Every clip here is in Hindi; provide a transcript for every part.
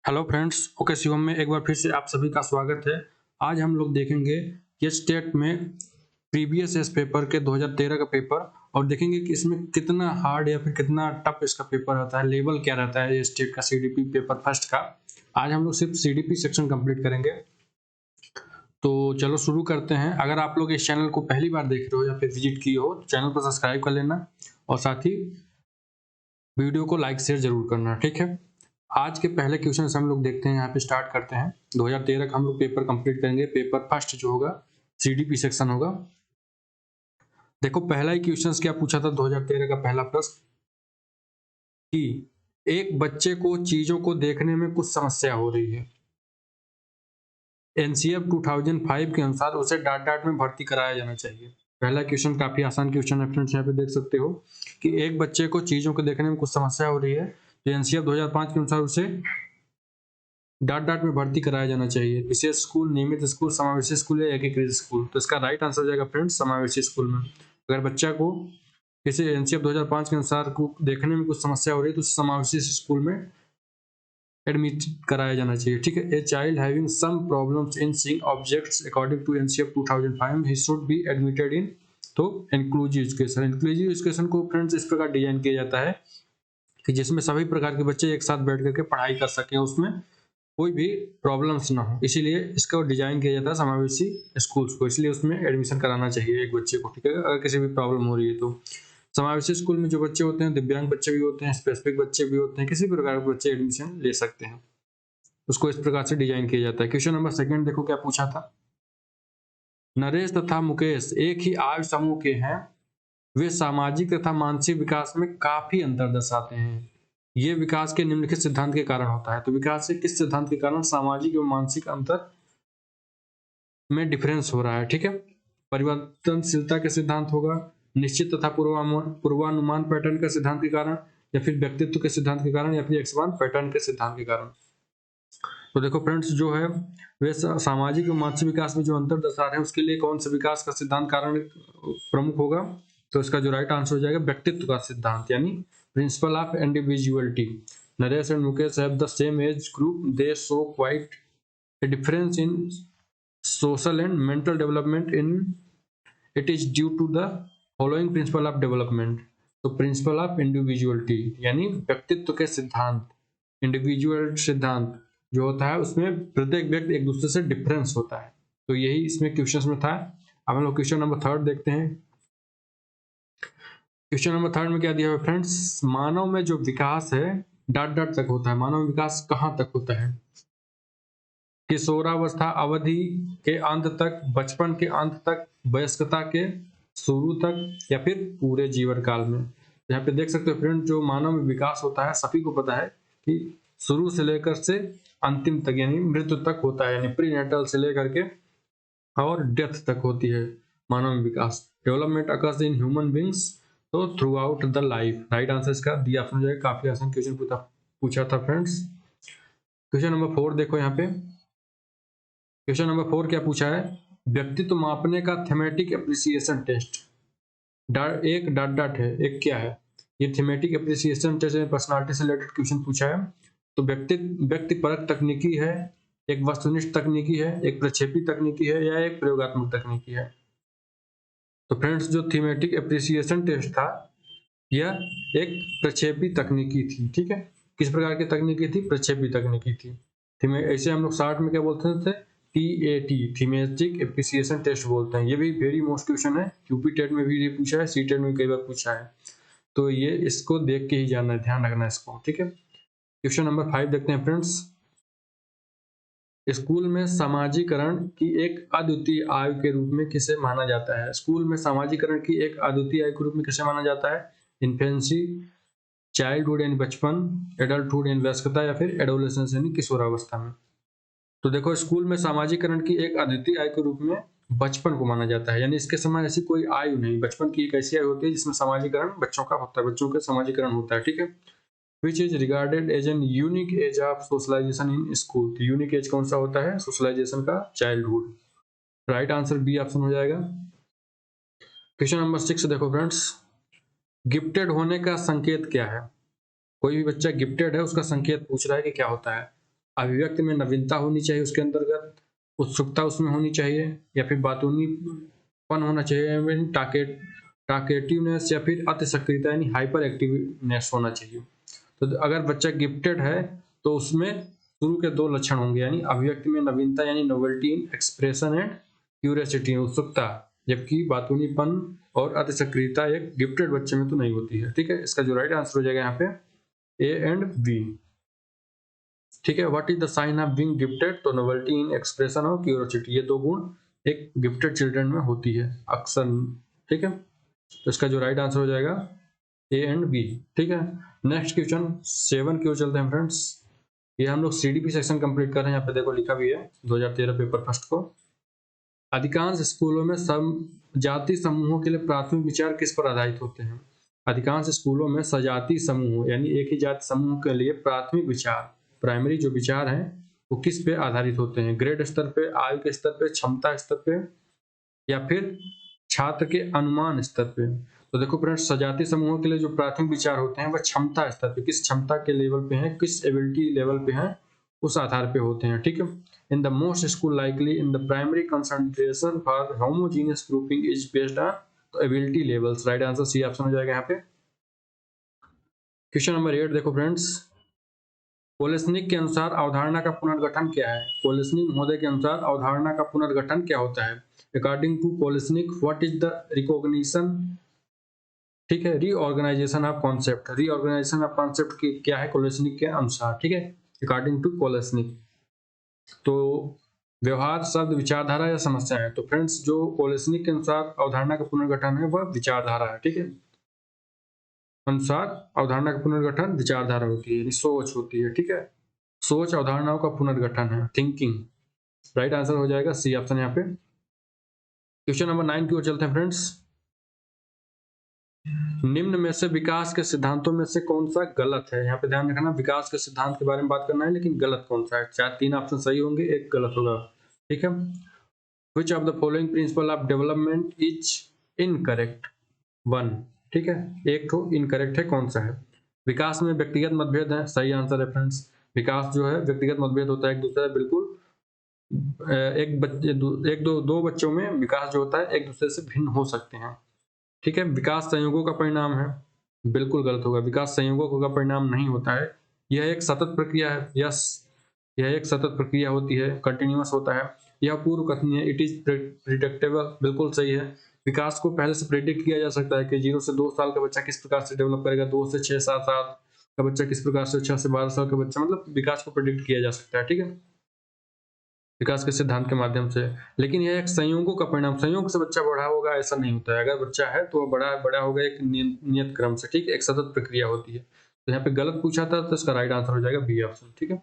हेलो फ्रेंड्स, ओके शिवम में एक बार फिर से आप सभी का स्वागत है। आज हम लोग देखेंगे कि स्टेट में प्रीवियस ईयर पेपर के 2013 का पेपर और देखेंगे कि इसमें कितना हार्ड या फिर कितना टफ इसका पेपर रहता है, लेवल क्या रहता है ये स्टेट का सीडीपी पेपर फर्स्ट का। आज हम लोग सिर्फ सीडीपी सेक्शन कंप्लीट करेंगे। तो चलो शुरू करते हैं। अगर आप लोग इस चैनल को पहली बार देख रहे हो या फिर विजिट किए हो तो चैनल को सब्सक्राइब कर लेना और साथ ही वीडियो को लाइक शेयर जरूर करना, ठीक है। आज के पहले क्वेश्चन से हम लोग देखते हैं, यहाँ पे स्टार्ट करते हैं। 2013 का हम लोग पेपर कंप्लीट करेंगे। पेपर फर्स्ट जो होगा सीडीपी सेक्शन होगा। देखो पहला ही क्वेश्चन क्या पूछा था 2013 का पहला प्रश्न कि एक बच्चे को चीजों को देखने में कुछ समस्या हो रही है। एनसीएफ 2005 के अनुसार उसे डांट डांट में भर्ती कराया जाना चाहिए। पहला क्वेश्चन काफी आसान क्वेश्चन है फ्रेंड्स। यहाँ पे देख सकते हो कि एक बच्चे को चीजों को देखने में कुछ समस्या हो रही है तो एनसीएफ 2005 के अनुसार उसे डांट डांट में भर्ती कराया जाना चाहिए। विशेष स्कूल, नियमित स्कूल, समावेशी स्कूल या एकीकृत स्कूल। तो इसका राइट आंसर हो जाएगा फ्रेंड्स समावेशी स्कूल में। अगर बच्चा को किसी एनसीएफ 2005 के अनुसार को देखने में कुछ समस्या हो रही है तो समावेशी स्कूल में एडमिट कराया जाना चाहिए, ठीक है। A child having some problems in seeing objects according to NCF 2005 he should be admitted in to inclusive education. Inclusive education को फ्रेंड्स इस प्रकार डिजाइन किया जाता है कि जिसमें सभी प्रकार के बच्चे एक साथ बैठ करके पढ़ाई कर सकें, उसमें कोई भी प्रॉब्लम्स ना हो, इसीलिए इसका डिजाइन किया जाता है समावेशी स्कूल्स को। इसलिए उसमें एडमिशन कराना चाहिए एक बच्चे को, ठीक है, अगर किसी भी प्रॉब्लम हो रही है तो। समावेशी स्कूल में जो बच्चे होते हैं, दिव्यांग बच्चे भी होते हैं, स्पेसिफिक बच्चे भी होते हैं, किसी भी प्रकार के बच्चे एडमिशन ले सकते हैं। उसको इस प्रकार से डिजाइन किया जाता है। क्वेश्चन नंबर सेकंड देखो क्या पूछा था। नरेश तथा मुकेश एक ही आयु समूह के हैं, वे सामाजिक तथा मानसिक विकास में काफी अंतर दर्शाते हैं। ये विकास के निम्नलिखित सिद्धांत के कारण होता है। तो विकास से किस सिद्धांत के कारण सामाजिक एवं मानसिक अंतर में डिफरेंस हो रहा है, ठीक है। परिवर्तनशीलता के सिद्धांत होगा, निश्चित तथा पूर्वानुमान पैटर्न के सिद्धांत के कारण, या फिर व्यक्तित्व के सिद्धांत के कारण, या फिर एक्सपान पैटर्न के सिद्धांत के कारण। तो देखो फ्रेंड्स जो है वे सामाजिक और मानसिक विकास में जो अंतर दर्शा रहे हैं उसके लिए कौन सा विकास का सिद्धांत कारण प्रमुख होगा। तो इसका जो राइट आंसर हो जाएगा व्यक्तित्व का सिद्धांत, यानी principle of individuality. Naresh and Mukesh have the same age group, they show quite a difference in social and mental development in it is due to the following principle of development। तो प्रिंसिपल ऑफ इंडिविजुअलिटी यानी व्यक्तित्व के सिद्धांत, इंडिविजुअल सिद्धांत जो होता है उसमें प्रत्येक व्यक्ति एक दूसरे से डिफरेंस होता है। तो यही इसमें क्वेश्चन में था। अब हम लोग क्वेश्चन नंबर थर्ड देखते हैं। क्वेश्चन नंबर थर्ड में क्या दिया है फ्रेंड्स, मानव में जो विकास है डॉट डॉट तक होता है। मानव विकास कहाँ तक होता है? किशोरावस्था अवधि के अंत तक, बचपन के अंत तक, वयस्कता के शुरू तक, या फिर पूरे जीवन काल में। यहाँ पे देख सकते हो फ्रेंड जो मानव में विकास होता है सभी को पता है कि शुरू से लेकर से अंतिम तक यानी मृत्यु तक होता है, यानी प्रीनेटल से लेकर के और डेथ तक होती है मानव में विकास। Development occurs in human beings तो throughout the life. Right answer इसका डी ऑप्शन हो जाएगा। काफी आसान क्वेश्चन पूछा था फ्रेंड्स। क्वेश्चन नंबर 4 देखो यहाँ पे। क्वेश्चन नंबर 4 क्या पूछा है, व्यक्तित्व मापने का थीमेटिक एप्रिसिएशन टेस्ट। एक डॉट डॉट है, एक क्या है, ये थीमेटिक एप्रिसिएशन टेस्ट में पर्सनालिटी से रिलेटेड क्वेश्चन पूछा है। तो व्यक्तिपरक तकनीकी है, एक वस्तुनिष्ठ तकनीकी है, एक प्रक्षेपी तकनीकी है, या एक प्रयोगात्मक तकनीकी है। तो फ्रेंड्स जो थीमेटिक एप्रिसिएशन टेस्ट था यह एक प्रक्षेपी तकनीकी थी, ठीक है। किस प्रकार की तकनीकी थी? प्रक्षेपी तकनीकी थी। ऐसे हम लोग शॉर्ट में क्या बोलते थे? TAT, थीमेटिक एप्रिसिएशन टेस्ट बोलते हैं। ये भी वेरी मोस्ट क्वेश्चन है, यूपी टेट में भी ये पूछा है, सी टेट में कई बार पूछा है। तो ये इसको देख के ही जानना है, ध्यान रखना है इसको, ठीक है। क्वेश्चन नंबर 5 देखते हैं फ्रेंड्स। स्कूल में सामाजिकरण की एक अद्वितीय आयु के रूप में किसे माना जाता है? स्कूल में सामाजिकरण की एक अद्वितीय आयु के रूप में किसे माना जाता है? इन्फेंसी, चाइल्डहुड यानी बचपन, एडल्टहुड यानी वयस्कता, या फिर एडोलेसेंस यानी किशोरावस्था में। तो देखो स्कूल में सामाजिकरण की एक अद्वितीय आयु के रूप में बचपन को माना जाता है, यानी इसके समय ऐसी कोई आयु नहीं। बचपन की एक ऐसी आयु होती है जिसमें सामाजिकरण बच्चों का होता है, बच्चों का सामाजिकरण होता है, ठीक है। Which is regarded as an unique age of socialisation in school. तो यूनिक एज कौन सा होता है सोशलाइजेशन का? Childhood. Right answer B option हो जाएगा। क्वेश्चन नंबर 6 देखो फ्रेंड्स, गिफ्टेड होने का संकेत क्या है? कोई भी बच्चा गिफ्टेड है उसका संकेत पूछ रहा है कि क्या होता है। अभिव्यक्ति में नवीनता होनी चाहिए उसके अंतर्गत, उत्सुकता उसमें होनी चाहिए, या फिर बातूनीपन होना चाहिए, टाकेटिवनेस, या फिर अति सक्रियता यानी हाइपर एक्टिवनेस होना चाहिए। तो अगर बच्चा गिफ्टेड है तो उसमें शुरू के 2 लक्षण होंगे, यानी अभिव्यक्ति में नवीनता यानी novelty in expression and curiosity उत्सुकता, जबकि बातूनीपन और अति सक्रियता एक गिफ्टेड बच्चे में तो नहीं होती है। ठीक है, इसका जो राइट आंसर हो जाएगा यहाँ पे ए एंड बी। ठीक है, what is the sign of being gifted? तो नोवेल्टी इन एक्सप्रेशन और क्यूरियोसिटी, ये 2 गुण एक गिफ्टेड चिल्ड्रन में होती है अक्सर। ठीक है, तो इसका जो राइट आंसर हो जाएगा ए एंड बी। ठीक है, नेक्स्ट क्वेश्चन 7 की ओर चलते हैं फ्रेंड्स। ये हम लोग सीडीपी सेक्शन कंप्लीट कर रहे हैं। यहाँ पे देखो लिखा भी है 2013 पेपर फर्स्ट को, अधिकांश स्कूलों में जाति समूहों के लिए प्राथमिक विचार किस पर आधारित होते हैं? अधिकांश स्कूलों में सजातीय समूह यानी एक ही जाति समूह के लिए प्राथमिक विचार, प्राइमरी जो विचार हैं वो किस पे आधारित होते हैं? ग्रेड स्तर पे, आयु के स्तर पे, क्षमता स्तर पे, या फिर छात्र के अनुमान स्तर पे? तो देखो फ्रेंड्स, सजातीय समूहों के लिए जो प्राथमिक विचार होते हैं वह क्षमता स्तर पे, किस क्षमता के लेवल पे हैं, किस एबिलिटी लेवल पे हैं, उस आधार पे होते हैं। ठीक है, in the most school likely in the primary concentration for homogeneous grouping is based on ability levels. Right answer C option हो जाएगा यहाँ पे। क्वेश्चन नंबर 8 देखो फ्रेंड्स, कोलेस्निक के अनुसार अवधारणा का पुनर्गठन क्या है? कोलेस्निक महोदय के अनुसार अवधारणा का पुनर्गठन क्या होता है? According to Kolesnik what is the recognition? ठीक है, reorganisation of concept, reorganisation of concept की क्या है कोलेस्निक के अनुसार? ठीक है, अकॉर्डिंग टू कोलेस्निक। तो व्यवहार, शब्द, विचारधारा या समस्या है? तो फ्रेंड्स, जो कोलेस्निक के अनुसार अवधारणा का पुनर्गठन है वह विचारधारा है। ठीक है, अनुसार अवधारणा का पुनर्गठन विचारधारा होती है, सोच होती है। ठीक है, सोच अवधारणाओं का पुनर्गठन है, थिंकिंग। राइट आंसर हो जाएगा सी ऑप्शन यहाँ पे। क्वेश्चन नंबर 9 की ओर चलते हैं फ्रेंड्स। निम्न में से विकास के सिद्धांतों में से कौन सा गलत है? यहाँ पे ध्यान रखना, विकास के सिद्धांत के बारे में बात करना है, लेकिन गलत कौन सा है? चाहे 3 ऑप्शन सही होंगे, एक गलत होगा। ठीक है, which of the following principle of development is incorrect? 1। ठीक है, एक तो इनकरेक्ट है, कौन सा है? विकास में व्यक्तिगत मतभेद है, सही आंसर है फ्रेंड्स। विकास जो है व्यक्तिगत मतभेद होता है एक दूसरे से, बिल्कुल दो बच्चों में विकास जो होता है एक दूसरे से भिन्न हो सकते हैं। ठीक है, विकास संयोगों का परिणाम है, बिल्कुल गलत होगा। विकास संयोगों का परिणाम नहीं होता है, यह एक सतत प्रक्रिया है। यस, यह एक सतत प्रक्रिया होती है, कंटिन्यूअस होता है। यह पूर्व कथनीय है, इट इज प्रिडिक्टेबल, बिल्कुल सही है। विकास को पहले से प्रेडिक्ट किया जा सकता है कि 0 से 2 साल का बच्चा किस प्रकार से डेवलप करेगा, 2 से 6-7 साल का बच्चा किस प्रकार से, 6 से 12 साल का बच्चा, मतलब विकास को प्रेडिक्ट किया जा सकता है। ठीक है, विकास के सिद्धांत के माध्यम से। लेकिन यह एक संयोगों का परिणाम, संयोग से बच्चा बड़ा होगा ऐसा नहीं होता है। अगर बच्चा है तो वह बड़ा होगा एक नियत क्रम से। ठीक है, एक सतत प्रक्रिया होती है। तो यहाँ पे गलत पूछा था तो इसका राइट आंसर हो जाएगा बी ऑप्शन। ठीक है,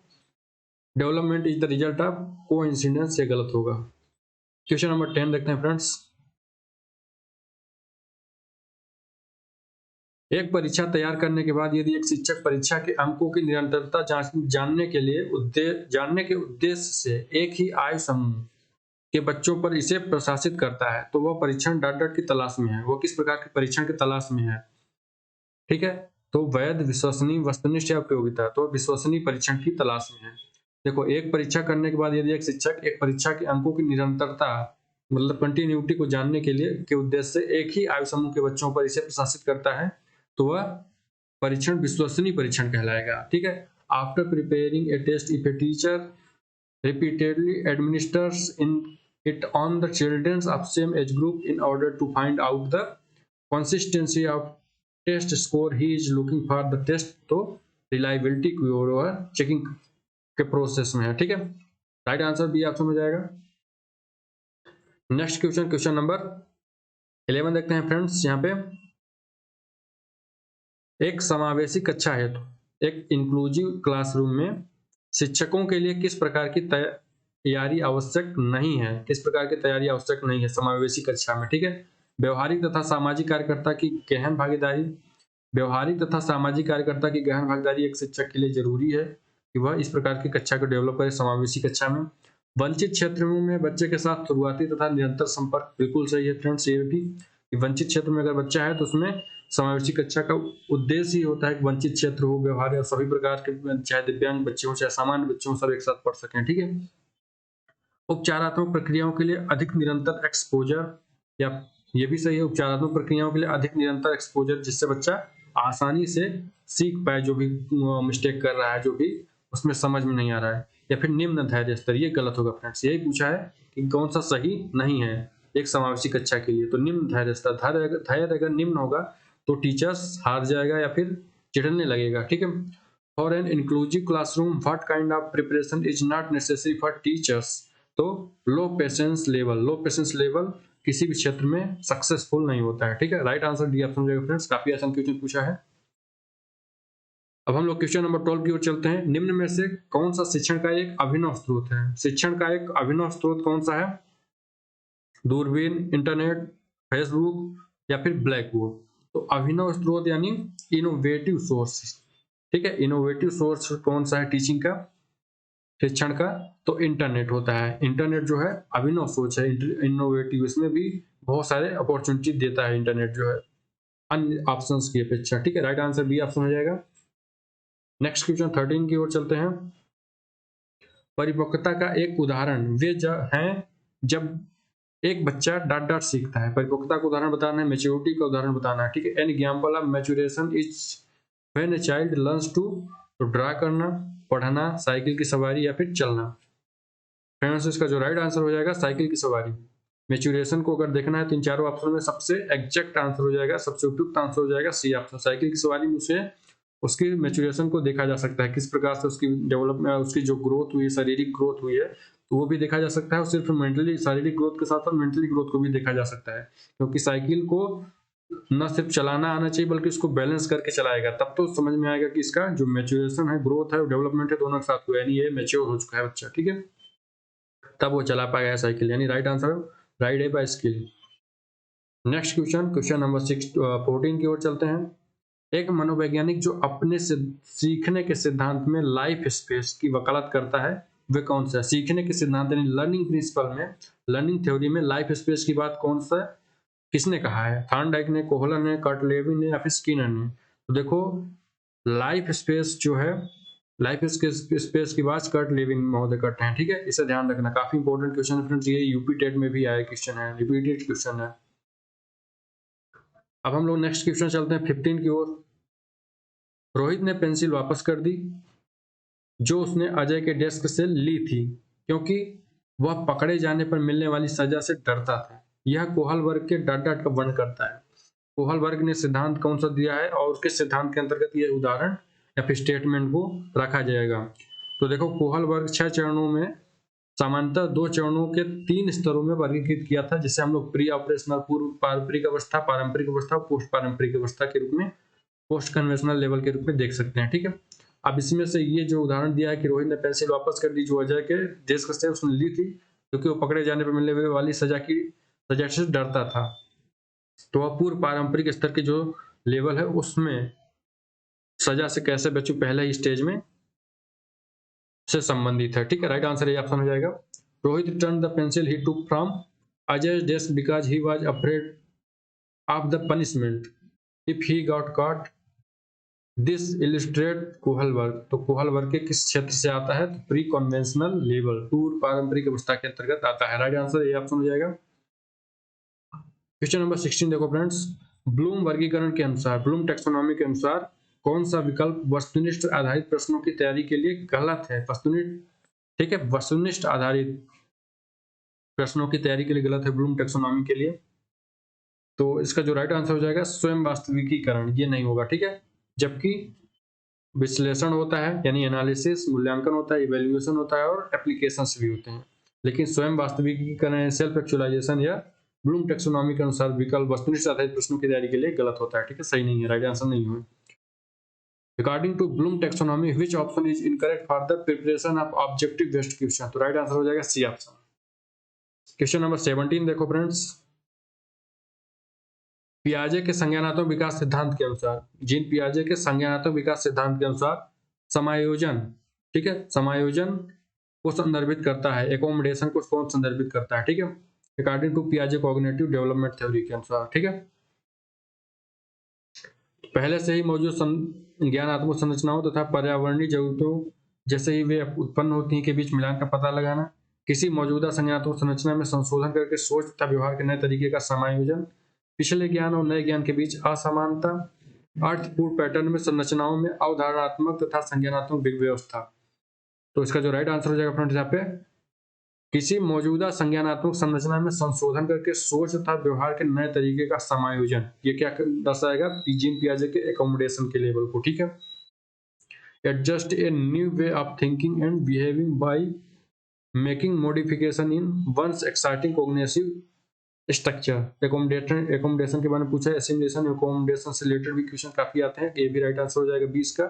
development is the result of coincidence, ये गलत होगा। क्वेश्चन नंबर 10 देखते हैं फ्रेंड्स। एक परीक्षा तैयार करने के बाद यदि एक शिक्षक परीक्षा के अंकों की निरंतरता जानने के उद्देश्य से एक ही आयु समूह के बच्चों पर इसे प्रशासित करता है तो वह परीक्षण डॉट की तलाश में है। वो किस प्रकार के परीक्षण की तलाश में है? ठीक है, तो वैध, विश्वसनीय, वस्तुनिष्ठ या उपयोगिता, तो विश्वसनीय परीक्षण की तलाश में है। देखो, एक परीक्षा करने के बाद यदि एक शिक्षक एक परीक्षा के अंकों की निरंतरता मतलब कंटिन्यूटी को जानने के उद्देश्य से एक ही आयु समूह के बच्चों पर इसे प्रशासित करता है तो वह परीक्षण विश्वसनीय परीक्षण कहलाएगा। ठीक है, after preparing a test if a teacher repeatedly administers it on the children of same age group in order to find out the consistency of test score he is looking for the test, तो reliability की ओर चेकिंग के प्रोसेस में है। ठीक है, राइट आंसर बी ऑप्शन हो जाएगा। नेक्स्ट क्वेश्चन नंबर 11 देखते हैं फ्रेंड्स। यहाँ पे एक समावेशी कक्षा हेतु एक इंक्लूसिव क्लासरूम में शिक्षकों के लिए किस प्रकार की तैयारी आवश्यक नहीं है? किस प्रकार की तैयारी आवश्यक नहीं है समावेशी कक्षा में? ठीक है, व्यवहारिक तथा सामाजिक कार्यकर्ता की गहन भागीदारी, व्यवहारिक तथा सामाजिक कार्यकर्ता की गहन भागीदारी एक शिक्षक के लिए जरूरी है कि वह इस प्रकार की कक्षा को डेवलप करे समावेशी कक्षा में। वंचित क्षेत्रों में बच्चे के साथ शुरुआती तथा निरंतर संपर्क, बिल्कुल सही है फ्रेंड्स। ये भी वंचित क्षेत्र में अगर बच्चा है तो उसमें समावेशी कक्षा का उद्देश्य ही होता है कि वंचित क्षेत्र हो, व्यवहार या सभी प्रकार के, चाहे दिव्यांग बच्चे हों चाहे सामान्य बच्चे हों, सब एक साथ पढ़ सकें। ठीक है। उपचारात्मक प्रक्रियाओं के लिए अधिक निरंतर एक्सपोजर, या ये भी सही है, उपचारात्मक प्रक्रियाओं के लिए अधिक निरंतर एक्सपोजर, जिससे बच्चा आसानी से सीख पाए, जो भी मिस्टेक कर रहा है, जो भी उसमें समझ में नहीं आ रहा है। या फिर निम्न धैर्य स्तर, ये गलत होगा फ्रेंड्स, यही पूछा है कि कौन सा सही नहीं है एक समावेशी कक्षा के लिए। तो निम्न धैर्य स्तर, धैर्य अगर निम्न होगा तो टीचर्स हार जाएगा या फिर चिढ़ने लगेगा। ठीक है। For an inclusive classroom what kind of preparation is not necessary for teachers. तो लो पेशेंस लेवल किसी भी क्षेत्र में सक्सेसफुल नहीं होता है। ठीक है। राइट आंसर डी ऑप्शन हो जाएगा फ्रेंड्स। काफी आसान क्वेश्चन पूछा है। अब हम लोग क्वेश्चन नंबर 12 की ओर चलते हैं। निम्न में से कौन सा शिक्षण का एक अभिनव स्रोत है? शिक्षण का एक अभिनव स्रोत कौन सा है? दूरबीन, इंटरनेट, फेसबुक या फिर ब्लैक बोर्ड। तो अभिनव स्रोत यानी इनोवेटिव सोर्स। ठीक है। इनोवेटिव सोर्स कौन सा है टीचिंग का, शिक्षण का? तो इंटरनेट होता है। इंटरनेट जो है अभिनव सोच है, इनोवेटिव, इसमें भी बहुत सारे अपॉर्चुनिटी देता है इंटरनेट जो है अन्य ऑप्शंस की अपेक्षा। ठीक है। राइट आंसर बी ऑप्शन हो जाएगा। नेक्स्ट क्वेश्चन 13 की ओर चलते हैं। परिपक्वता का एक उदाहरण वे हैं जब एक बच्चा डाट डाट सीखता है। परिपक्वता का उदाहरण बताना है, मैच्योरिटी का उदाहरण बताना है। ठीक है। An example of maturation is when a child learns to, तो ड्रा करना, पढ़ना, साइकिल की सवारी या फिर चलना। फ्रेंड्स इसका जो राइट आंसर हो जाएगा साइकिल की सवारी। मैच्योरेशन को अगर देखना है तो इन चारों ऑप्शन में सबसे एग्जैक्ट आंसर हो जाएगा, सबसे उपयुक्त आंसर हो जाएगा सी ऑप्शन। साइकिल की सवारी में उसे उसकी मैच्योरेशन को देखा जा सकता है, किस प्रकार से उसकी डेवलपमेंट, उसकी जो ग्रोथ हुई, शारीरिक ग्रोथ हुई है, तो वो भी देखा जा सकता है। और सिर्फ मेंटली, शारीरिक ग्रोथ के साथ साथ मेंटली ग्रोथ को भी देखा जा सकता है, क्योंकि साइकिल को न सिर्फ चलाना आना चाहिए बल्कि उसको बैलेंस करके चलाएगा, तब तो समझ में आएगा कि इसका जो मैच्योरेशन है, ग्रोथ है, डेवलपमेंट है, दोनों के साथ हुआ, यानी ये मैच्योर हो चुका है बच्चा। ठीक है। तब वो चला पाएगा साइकिल, यानी राइट आंसर राइड है bye skill. Next question number 14 की ओर चलते हैं। एक मनोवैज्ञानिक जो अपने से सीखने के सिद्धांत में लाइफ स्पेस की वकालत करता है, वे कौन सा है? सीखने के सिद्धांत यानी लर्निंग प्रिंसिपल में, लर्निंग थ्योरी में लाइफ स्पेस की बात कौन सा किसने कहा है? थॉर्नडाइक ने, कोहलर ने, कार्टलेवी ने या फिर स्किनर ने? तो देखो लाइफ स्पेस जो है, लाइफ स्पेस की बात कर्ट लेविन महोदय करते हैं। ठीक है। इसे ध्यान रखना, काफी इंपॉर्टेंट क्वेश्चन है फ्रेंड्स, ये यूपी टेट में भी आया क्वेश्चन है, रिपीटेड क्वेश्चन है। अब हम लोग नेक्स्ट क्वेश्चन चलते हैं 15 की ओर। रोहित ने पेंसिल वापस कर दी जो उसने अजय के डेस्क से ली थी, क्योंकि वह पकड़े जाने पर मिलने वाली सजा से डरता था। यह कोहल वर्ग के डाट डाट का वर्णन करता है। कोहल वर्ग ने सिद्धांत कौन सा दिया है और उसके सिद्धांत के अंतर्गत ये उदाहरण या फिर स्टेटमेंट को रखा जाएगा? तो देखो कोहल वर्ग 6 चरणों में सामान्यतः 2 चरणों के 3 स्तरों में वर्गीकृत किया था, जिसे हम लोग प्री ऑपरेशनल, पूर्व पारंपरिक अवस्था, पारंपरिक अवस्था, पोस्ट पारंपरिक अवस्था के रूप में, पोस्ट कन्वेंशनल लेवल के रूप में देख सकते हैं। ठीक है। अब इसमें से ये जो उदाहरण दिया है कि रोहित ने पेंसिल वापस कर दी जो अजय के डेस्क से उसने ली थी, क्योंकि वो पकड़े जाने पर मिलने वाली सजा से डरता था, तो वह पूर्व पारंपरिक स्तर के जो लेवल है उसमें सजा से कैसे बचूं पहले ही स्टेज में से संबंधित है। ठीक है। राइट आंसर ये ऑप्शन हो जाएगा। Rohit return the pencil he took from Ajay desk because he was afraid of the punishment if he got caught. This illustrate Kohlberg. तो कोहल वर्ग के किस क्षेत्र से आता है? तो प्री कन्वेंशनल लेवल, पूर्व पारंपरिक अवस्था के अंतर्गत आता है। राइट आंसर ये ऑप्शन हो जाएगा। क्वेश्चन नंबर 16 देखो फ्रेंड्स। ब्लूम वर्गीकरण के अनुसार, ब्लूम टैक्सोनॉमी के अनुसार कौन सा विकल्प वस्तुनिष्ठ आधारित प्रश्नों की तैयारी के लिए गलत है? वस्तुनिष्ठ, ठीक है, वस्तुनिष्ठ आधारित प्रश्नों की तैयारी के लिए गलत है ब्लूम टैक्सोनॉमी के लिए। तो इसका जो राइट आंसर हो जाएगा स्वयं वास्तविकीकरण, ये नहीं होगा। ठीक है। जबकि विश्लेषण होता है यानी एनालिसिस, मूल्यांकन होता है, इवैल्यूएशन होता है और एप्लीकेशंस भी होते हैं, लेकिन स्वयं वास्तविकीकरण, सेल्फ एक्चुअलाइजेशन या ब्लूम टैक्सोनॉमी के अनुसार विकल्प वस्तुनिष्ठ आधारित प्रश्नों की तैयारी के लिए गलत होता है। ठीक है। सही नहीं है, राइट आंसर नहीं है। According to Bloom taxonomy, which option is incorrect for the preparation of objective based question? तो राइट आंसर हो जाएगा सी ऑप्शन। क्वेश्चन नंबर 17 देखो फ्रेंड्स। पियाजे के संज्ञानात्मक विकास सिद्धांत के अनुसार, जीन पियाजे के संज्ञानात्मक विकास सिद्धांत के अनुसार समायोजन, ठीक है, समायोजन को संदर्भित करता है, एकोमोडेशन को कौन संदर्भित करता है? ठीक है। अकॉर्डिंग टू पियाजे कॉग्निटिव डेवलपमेंट थ्योरी के अनुसार। ठीक है। पहले से ही मौजूद ज्ञानात्मक संरचनाओं तथा पर्यावरणीय जरूरतों जैसे ही वे उत्पन्न होती हैं के बीच मिलान का पता लगाना, किसी मौजूदा संज्ञानात्मक संरचना में संशोधन करके सोच तथा व्यवहार के नए तरीके का समायोजन, पिछले ज्ञान और नए ज्ञान के बीच असमानता, अर्थपूर्ण पैटर्न में संरचनाओं में अवधारणात्मक तथा संज्ञानात्मक व्यवस्था। तो इसका जो राइट आंसर हो जाएगा फ्रेंड्स यहाँ पे, किसी मौजूदा संज्ञानात्मक संरचना में संशोधन करके सोच तथा व्यवहार के नए तरीके का समायोजन। ये क्या दर्शाएगा? जीन पियाजे के एकोमोडेशन के लेवल को। ठीक है, adjust a new way of thinking and behaving by making modification in one's exciting cognitive structure. Accommodation के बारे में पूछा है, एसिमिलेशन एकोमोडेशन से रिलेटेड भी क्वेश्चन काफी आते हैं। ये भी राइट आंसर हो जाएगा 20 का,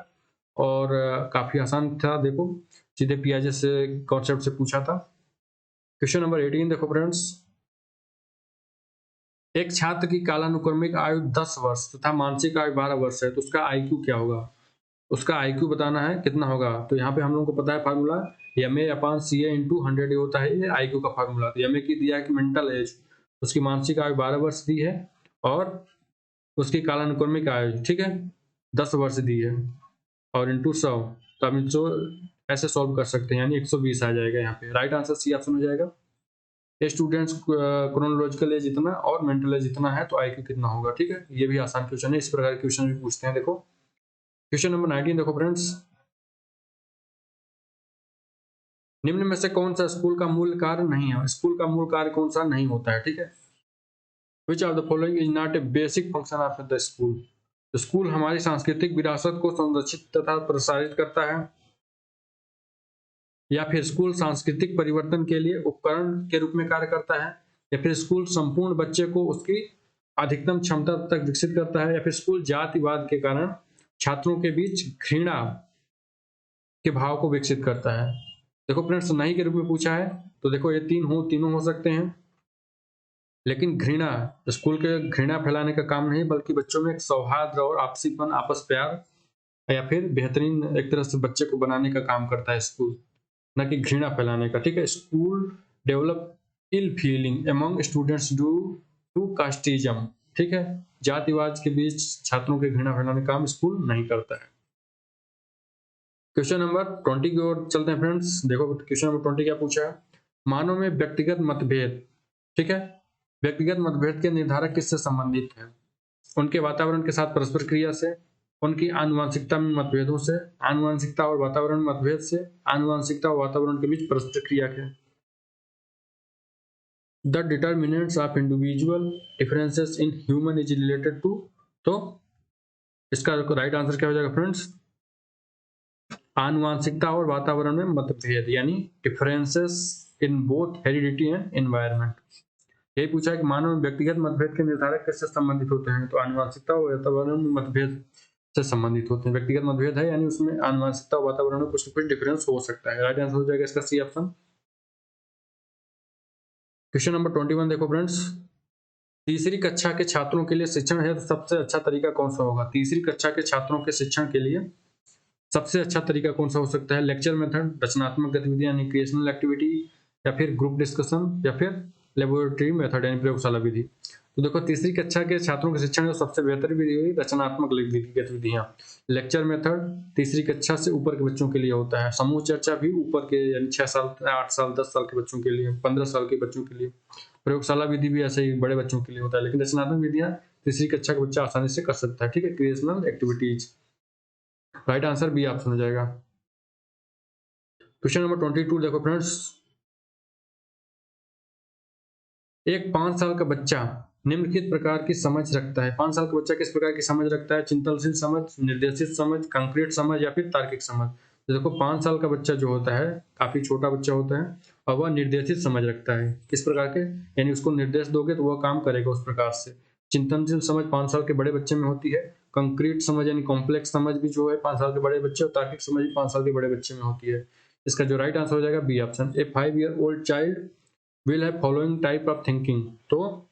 और काफी आसान था। देखो सीधे पियाजे से कॉन्सेप्ट से पूछा था। क्वेश्चन नंबर 18 देखो फ्रेंड्स, एक छात्र की कालानुक्रमिक आयु 10 वर्ष तथा मानसिक आयु 12 वर्ष है, तो उसका आईक्यू क्या होगा? उसका आईक्यू बताना है कितना होगा। तो यहाँ पे हम लोगों को पता है फार्मूला MA/CA × 100 होता है, ये आईक्यू का फार्मूला। तो MA की दिया है कि मेंटल एज, उसकी मानसिक आयु 12 वर्ष दी है, और उसकी कालानुक्रमिक आयु, ठीक है, 10 वर्ष दी है, और इंटू 100। तो हम इसको ऐसे सॉल्व कर सकते हैं, यानी 120 आ जाएगा यहाँ पे। राइट आंसर सी ऑप्शन हो जाएगा। स्टूडेंट्स क्रोनोलॉजिकल एज इतना और मेंटल एज इतना है, तो आईक्यू कितना होगा? ठीक है, ये भी आसान क्वेश्चन है, इस प्रकार के क्वेश्चन भी पूछते हैं। देखो क्वेश्चन नंबर 19 देखो फ्रेंड्स, निम्न में से कौन सा स्कूल का मूल कार्य नहीं है? स्कूल का मूल कार्य कौन सा नहीं होता है? ठीक है, which of the following is not a basic function of the school? School हमारी सांस्कृतिक विरासत को संरक्षित तथा प्रसारित करता है, या फिर स्कूल सांस्कृतिक परिवर्तन के लिए उपकरण के रूप में कार्य करता है, या फिर स्कूल संपूर्ण बच्चे को उसकी अधिकतम क्षमता तक विकसित करता है, या फिर स्कूल जातिवाद के कारण छात्रों के बीच घृणा के भाव को विकसित करता है। देखो फ्रेंड्स, नहीं के रूप में पूछा है, तो देखो ये तीनों हो सकते हैं, लेकिन घृणा, स्कूल के घृणा फैलाने का काम नहीं, बल्कि बच्चों में एक सौहार्द और आपसीपन, आपस प्यार, या फिर बेहतरीन एक तरह से बच्चे को बनाने का काम करता है स्कूल, न कि घृणा फैलाने का। ठीक है, school develop ill feeling among students due to casteism. ठीक है, जातिवाद के बीच छात्रों के घृणा फैलाने का काम स्कूल नहीं करता है। क्वेश्चन नंबर 20 की ओर चलते हैं फ्रेंड्स। देखो क्वेश्चन नंबर 20 क्या पूछा है? मानव में व्यक्तिगत मतभेद, ठीक है, व्यक्तिगत मतभेद के निर्धारक किससे संबंधित है? उनके वातावरण के साथ परस्पर क्रिया से, उनकी आनुवंशिकता में मतभेदों से, आनुवंशिकता और वातावरण मतभेद से, आनुवंशिकता और वातावरण के बीच परस्पर क्रिया के। The determinants of individual differences in human is related to, तो इसका राइट आंसर क्या हो जाएगा फ्रेंड्स? आनुवंशिकता और वातावरण में मतभेद, यानी differences in both heredity and environment. यही पूछा है कि मानव में व्यक्तिगत मतभेद के निर्धारक किससे संबंधित होते हैं? तो आनुवंशिकता और वातावरण में मतभेद से संबंधित होते हैं। व्यक्तिगत मतभेद है, यानी उसमें आनुवंशिकता और वातावरण में कुछ न कुछ डिफरेंस हो सकता है। राइट आंसर हो जाएगा इसका सी ऑप्शन। क्वेश्चन नंबर 21 देखो फ्रेंड्स, तीसरी कक्षा के छात्रों के लिए शिक्षण है तो सबसे अच्छा तरीका कौन सा होगा? तीसरी कक्षा के छात्रों के शिक्षण के लिए सबसे अच्छा तरीका कौन सा हो सकता है? लेक्चर मेथड, रचनात्मक गतिविधि यानी क्रिएशनल एक्टिविटी, या फिर ग्रुप डिस्कशन, या फिर लेबोरेटरी मेथड यानी प्रयोगशाला विधि। तो देखो तीसरी कक्षा के छात्रों के शिक्षण में सबसे बेहतर विधि हुई रचनात्मक गतिविधियां। लेक्चर मेथड तीसरी कक्षा से ऊपर के बच्चों के लिए होता है। समूह चर्चा भी ऊपर के, यानी 6 साल, 8 साल, 10 साल के बच्चों के लिए, 15 साल के बच्चों के लिए। प्रयोगशाला विधि भी ऐसे ही बड़े बच्चों के लिए होता है, लेकिन रचनात्मक विधियां तीसरी कक्षा का बच्चा आसानी से कर सकता है। ठीक है, creational activities. Right answer B option हो जाएगा। क्वेश्चन नंबर 22 देखो फ्रेंड्स, एक 5 साल का बच्चा निम्नलिखित प्रकार की समझ रखता है। 5 साल का बच्चा किस प्रकार की समझ रखता है? चिंतनशील समझ, निर्देशित समझ, कंक्रीट समझ, या फिर तार्किक समझ। तो देखो 5 साल का बच्चा जो होता है काफी छोटा बच्चा होता है, और वह निर्देशित समझ रखता है। किस प्रकार के? यानी उसको निर्देश दोगे तो वह काम करेगा उस प्रकार से। चिंतनशील समझ 5 साल के बड़े बच्चे में होती है। कंक्रीट समझ यानी कॉम्प्लेक्स समझ भी जो है 5 साल के बड़े बच्चे, और तार्किक समझ भी 5 साल के बड़े बच्चे में होती है। इसका जो राइट आंसर हो जाएगा B option. A 5 year old child will have following type of thinking, तो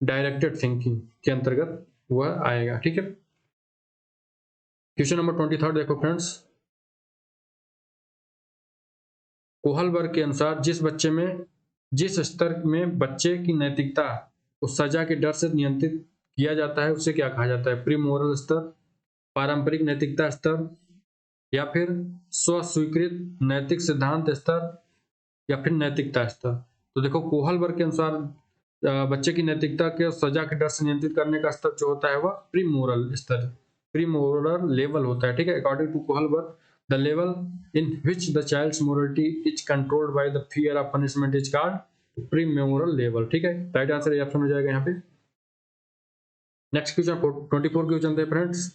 डायरेक्टेड थिंकिंग के अंतर्गत वह आएगा। ठीक है, क्वेश्चन नंबर 23 देखो फ्रेंड्स, कोहलबर्ग के अनुसार जिस स्तर में बच्चे की नैतिकता को सजा के डर से नियंत्रित किया जाता है उसे क्या कहा जाता है? प्री मोरल स्तर, पारंपरिक नैतिकता स्तर, या फिर स्वस्वीकृत नैतिक सिद्धांत स्तर, या फिर नैतिकता स्तर। तो देखो कोहलबर्ग के अनुसार बच्चे की नैतिकता के सजा के डर से नियंत्रित करने का स्तर जो होता है वह प्री मोरल स्तर, प्री मोरल लेवल होता है, ठीक है। According to Kohlberg the level in which the child's morality is controlled by the fear of punishment is called pre moral level, ठीक है। राइट आंसर ये ऑप्शन हो जाएगा यहाँ पे। नेक्स्ट क्वेश्चन 24 क्वेश्चन थे फ्रेंड्स।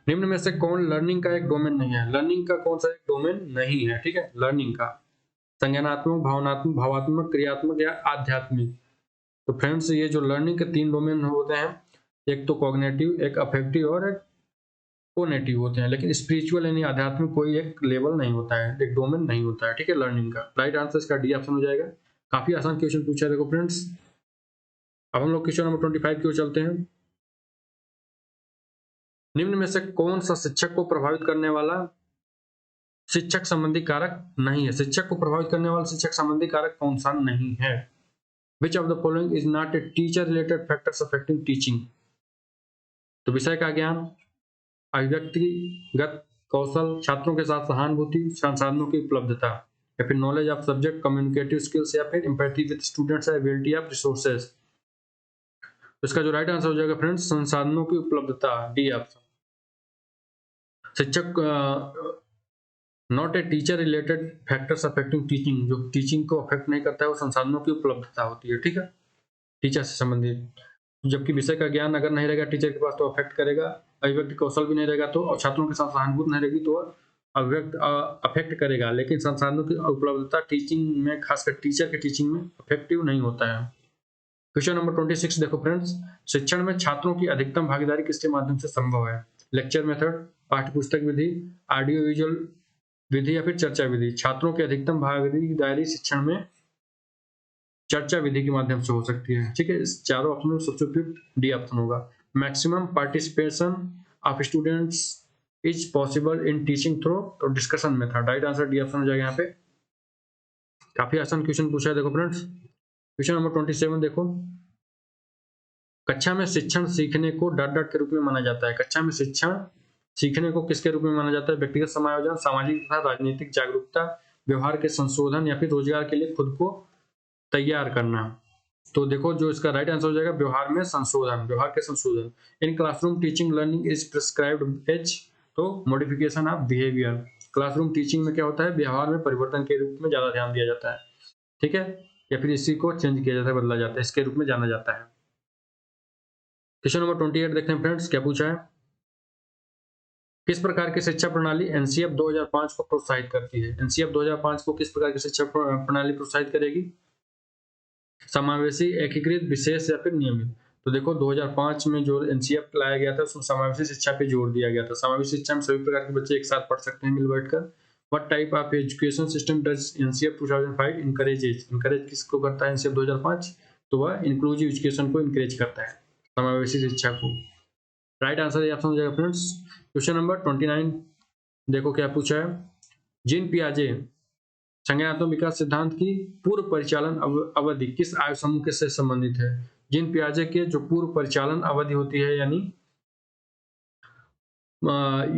निम्न में से कौन लर्निंग का एक डोमेन नहीं है? लर्निंग का कौन सा एक डोमेन नहीं है, ठीक है। लर्निंग का संज्ञानात्मक, भावनात्मक, भावात्मक, क्रियात्मक या आध्यात्मिक। तो फ्रेंड्स ये जो लर्निंग के 3 डोमेन होते हैं, एक तो कॉग्निटिव, एक अफेक्टिव और एक कोनेटिव होते हैं, लेकिन स्पिरिचुअल यानी आध्यात्मिक कोई एक लेवल नहीं होता है, एक डोमेन नहीं होता है, ठीक है, लर्निंग का। राइट आंसर इसका डी ऑप्शन हो जाएगा। काफी आसान क्वेश्चन पूछा है देखो फ्रेंड्स। अब हम लोग क्वेश्चन नंबर 25 की ओर चलते हैं। निम्न में से कौन सा शिक्षक को प्रभावित करने वाला शिक्षक संबंधी कारक नहीं है? शिक्षक को प्रभावित करने वाला शिक्षक संबंधी कारक कौन सा नहीं है? Which of the following is not a teacher related factors affecting teaching? तो विषय का ज्ञान, अभिव्यक्तिगत कौशल, छात्रों के साथ सहानुभूति, संसाधनों की उपलब्धता, या फिर knowledge of subject, communicative skills, या फिर empathy with students, ability of resources. तो इसका जो राइट आंसर हो जाएगा फ्रेंड्स संसाधनों की उपलब्धता, डी ऑप्शन। शिक्षक not a teacher related factors affecting teaching, जो टीचिंग को अफेक्ट नहीं करता है वो संसाधनों की उपलब्धता होती है, ठीक है, टीचर से संबंधित। जबकि विषय का ज्ञान अगर नहीं रहेगा टीचर के पास तो अफेक्ट करेगा, अभिव्यक्ति कौशल भी नहीं रहेगा तो, और छात्रों के साथ सहानुभूति नहीं रहेगी तो अफेक्ट करेगा, लेकिन संसाधनों की उपलब्धता टीचिंग में, खासकर टीचर के टीचिंग में इफेक्टिव नहीं होता है। क्वेश्चन नंबर 26 देखो फ्रेंड्स। शिक्षण में छात्रों की अधिकतम भागीदारी किसके माध्यम से संभव है? लेक्चर मेथड, पाठ्यपुस्तक विधि, ऑडियो विजुअल विधि, या फिर चर्चा विधि। छात्रों की अधिकतम भागीदारी शिक्षण में चर्चा विधि के माध्यम से हो सकती है, ठीक है। इस चारों ऑप्शन में सबसे उपयुक्त डी ऑप्शन होगा। Maximum participation of students is possible in teaching through और discussion method. Right answer D option हो जाएगा यहाँ पे। काफी आसान क्वेश्चन पूछा है देखो फ्रेंड्स। क्वेश्चन नंबर 27 देखो। कक्षा में शिक्षण सीखने को डॉट डॉट के रूप में माना जाता है। कक्षा में शिक्षण सीखने को किसके रूप में माना जाता है? व्यक्तिगत समायोजन, सामाजिक तथा राजनीतिक जागरूकता, व्यवहार के संशोधन, या फिर रोजगार के लिए खुद को तैयार करना। तो देखो जो इसका राइट आंसर हो जाएगा व्यवहार में संशोधन, व्यवहार के संशोधन। In classroom teaching learning is prescribed as, तो modification of behaviour. Classroom teaching में क्या होता है? व्यवहार में परिवर्तन के रूप में ज्यादा ध्यान दिया जाता है, ठीक है, या फिर इसी को चेंज किया जाता है, बदला जाता है, इसके रूप में जाना जाता है। क्वेश्चन नंबर 28 देखते हैं फ्रेंड्स, क्या पूछा है। किस प्रकार की शिक्षा प्रणाली एनसीएफ 2005 को प्रोत्साहित करती है? एनसीएफ 2005 को किस प्रकार की शिक्षा प्रणाली प्रोत्साहित करेगी? समावेशी, एकीकृत, विशेष, या फिर नियमित। तो देखो 2005 में जो एनसीएफ लाया गया था उसमें समावेशी शिक्षा पे जोर दिया गया था। समावेशी शिक्षा में सभी प्रकार के बच्चे एक साथ पढ़ सकते हैं मिल बैठकर। What type of education system does NCF 2005 encourages? Encourage किसको करता है एनसीएफ 2005? तो वह इंक्लूसिव एजुकेशन को इनकरेज करता है, समावेशी शिक्षा को। राइट आंसर ये ऑप्शन हो जाएगा फ्रेंड्स। क्वेश्चन नंबर 29 देखो क्या पूछा है। जीन पियाजे संज्ञानात्मक विकास सिद्धांत की पूर्व परिचालन अवधि किस आयु समूह से संबंधित है? जीन पियाजे के जो पूर्व परिचालन अवधि होती है, यानी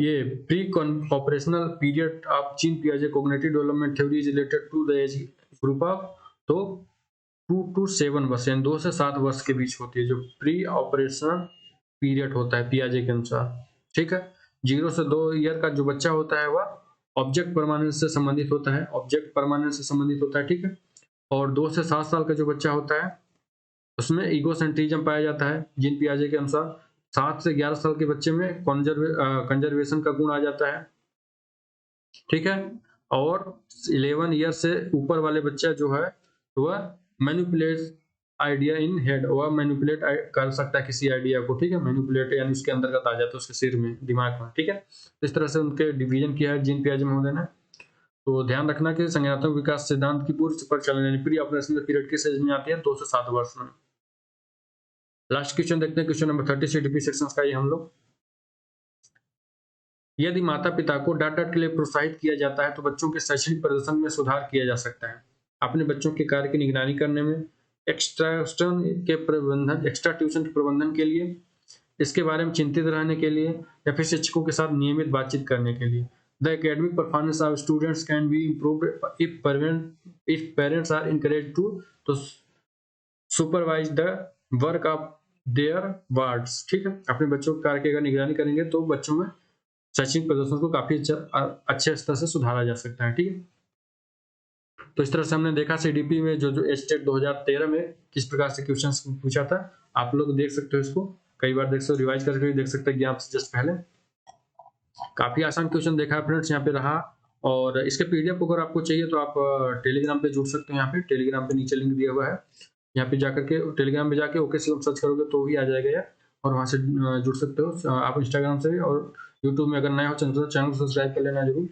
ये pre operational period of Jean पियाजे cognitive development theory is related to the age group of, तो 2 to 7 वर्ष, यानी 2 से 7 वर्ष के बीच होती है जो प्री ऑपरेशनल पीरियड होता है पियाजे के अनुसार, ठीक है। 0 से 2 ईयर का जो बच्चा होता है वह ऑब्जेक्ट परमानेंस से संबंधित होता है, ऑब्जेक्ट परमानेंस से संबंधित होता है, ठीक है। और 2 से 7 साल का जो बच्चा होता है उसमें ईगोसेंट्रिज्म पाया जाता है जीन पियाजे के अनुसार। 7 से 11 साल के बच्चे में कंजर्वेशन का गुण आ जाता है, ठीक है। और 11 ईयर से ऊपर वाले बच्चा जो है वह मैनिपुलेट आइडिया इन हेड, वह मैनिपुलेट कर सकता है किसी आइडिया को, ठीक है। मैनिपुलेट यानी उसके अंतर्गत आ जाता है उसके सिर में, दिमाग में, ठीक है। इस तरह से उनके डिवीजन किया है जीन पियाजे महोदय ने। तो ध्यान रखना कि संज्ञानात्मक विकास सिद्धांत की पूर्व परिचालन यानी प्री ऑपरेशनल पीरियड किस एज में आती है? 2 से 7 वर्ष में। लास्ट क्वेश्चन देखते हैं, क्वेश्चन नंबर 30 सीडीपी सेक्शंस का ये हम लोग। यदि माता पिता को डांट डांट के लिए प्रोत्साहित किया जाता है तो बच्चों के शैक्षणिक प्रदर्शन में सुधार किया जा सकता है। अपने बच्चों के कार्य की निगरानी करने में, एक्स्ट्रा ट्यूशन के प्रबंधन के लिए, इसके बारे में चिंतित रहने के लिए, या फिर शिक्षकों के साथ नियमित बातचीत करने के लिए। The academic performance of students can be improved if parents are encourage to supervise the work of their wards. ठीक है, अपने बच्चों के कार्य की अगर निगरानी करेंगे तो बच्चों में शैक्षणिक प्रदर्शन को काफी अच्छे स्तर से सुधारा जा सकता है। ठीक है, तो इस तरह से हमने देखा सीडीपी में जो एचटेट 2013 में किस प्रकार से क्वेश्चंस पूछा था। आप लोग देख सकते हो, इसको कई बार देख सकते हो, रिवाइज करके भी देख सकते हैं एग्जाम से जस्ट पहले। काफी आसान क्वेश्चन देखा है फ्रेंड्स यहाँ पे रहा। और इसके पीडीएफ अगर आपको चाहिए तो आप टेलीग्राम पे जुड़ सकते हैं। यहाँ पे टेलीग्राम पे नीचे लिंक दिया हुआ है, यहाँ पे जाकर के टेलीग्राम पे जाके ओके शिवम सर्च करोगे तो भी आ जाएगा यार, और वहां से जुड़ सकते हो आप इंस्टाग्राम से भी। और यूट्यूब में अगर नए हो चैनल को सब्सक्राइब कर लेना जरूर।